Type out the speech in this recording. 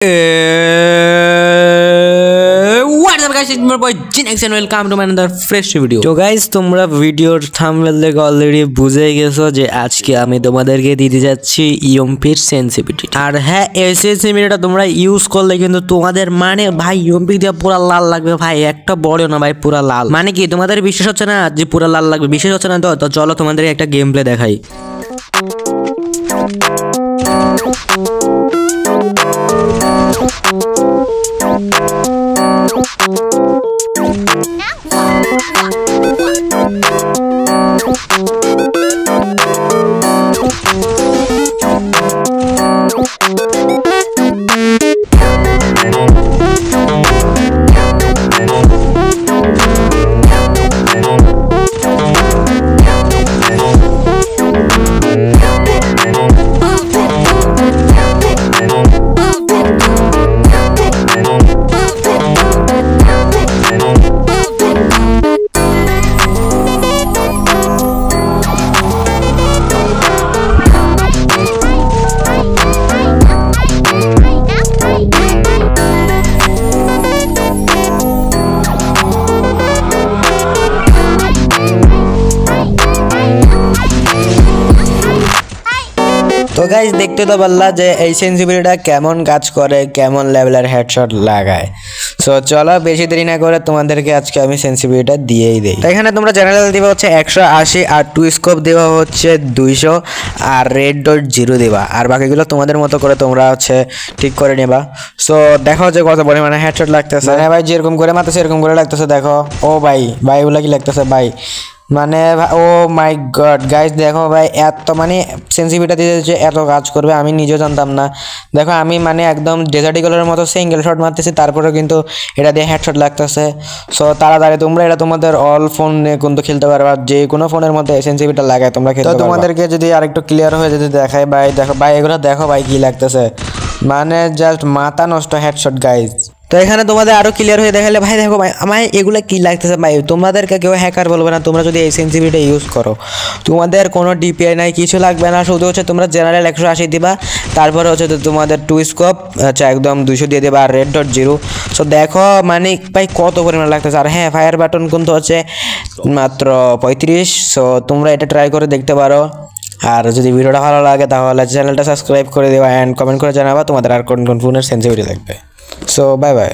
What's up guys, it's my boy Jinex and welcome to my another fresh video. So guys, তোমরা ভিডিওর thumbnail দেখে already বুঝে গেছো যে আজকে আমি তোমাদেরকে দিতে যাচ্ছি ইএমপির সেনসিটিভিটি। আর হ্যাঁ, এই সেনসিটিভিটিটা তোমরা ইউজ করলে কিন্তু তোমাদের মানে ভাই ইএমপি দিয়ে পুরো লাল লাগবে ভাই, একটা বড় না ভাই, পুরো লাল। মানে কি তোমাদের বিশ্বাস হচ্ছে না যে পুরো লাল লাগবে? বিশ্বাস হচ্ছে না তো চলো তোমাদের একটা গেম প্লে দেখাই। তো গাইস, দেখতে তো পারলা যে এই সেনসিটিভিটিটা কেমন কাজ করে, কেমন লেভেলের হেডশট লাগায়। সো চলো বেশি দেরি না করে তোমাদেরকে আজকে আমি সেনসিটিভিটিটা দিয়েই দেই। এখানে তোমরা জেনারেল দিবা হচ্ছে 180 আর টু স্কোপ দেওয়া হচ্ছে 200 আর রেড ডট 0 দেবা, আর বাকিগুলো তোমাদের মতো করে তোমরা হচ্ছে ঠিক করে নেবা। সো দেখো যে কত পরিমাণে হেডশট লাগতেছে, মানে ভাই যেরকম করে মারতেছে এরকম করে লাগতেছে। দেখো ও ভাই ওগুলা কি লাগতেছে ভাই, মানে ও মাই গড গাইস, দেখো ভাই এত মানে সেনসিটিভিটি দিয়েছে এত কাজ করবে আমি নিজেও জানতাম না। দেখো আমি মানে একদম ডেজার্টিকলের মতো সিঙ্গেল শট মারতেছি, তারপরেও কিন্তু এটা দিয়ে হেডশট লাগতেছে। সো তাড়াতাড়ি তোমরা এটা তোমাদের অল ফোনে কিন্তু খেলতে পারবা, যে কোনো ফোনের মধ্যে সেনসিটিভিটি লাগায় তোমরা খেলতে পারবা। তোমাদেরকে যদি আরেকটু ক্লিয়ার হয়ে যদি দেখায় ভাই, দেখো ভাই এগুলো দেখো ভাই কি লাগতেছে, মানে জাস্ট মাথা নষ্ট হেডশট গাইস। তো এখানে তোমাদের আরো ক্লিয়ার হয়ে দেখালে ভাই দেখো ভাই আমার এগুলো কি লাগতেছে ভাই, তোমাদেরকে কেউ হ্যাকার বলবে না তোমরা যদি এই সেনসিটিভিটি ইউজ করো। তোমাদের কোনো ডিপিআই নাই, কিছু লাগবে না, শুধু হচ্ছে তোমরা জেনারেল 180 দিবা, তারপরে হচ্ছে তোমাদের টু স্কোপ আচ্ছা একদম 200 দিয়ে দেবা আর রেড ডট 0। সো দেখো মানে ভাই কত পরিমাণ লাগতেছে। আর হ্যাঁ, ফায়ার বাটন কিন্তু হচ্ছে মাত্র 35। সো তোমরা এটা ট্রাই করে দেখতে পারো। আর যদি ভিডিওটা ভালো লাগে তাহলে চ্যানেলটা সাবস্ক্রাইব করে দেবা অ্যান্ড কমেন্ট করে জানাবা তোমাদের আর কোন কোন ফোনের সেনসিটিভিটি লাগবে। So bye bye.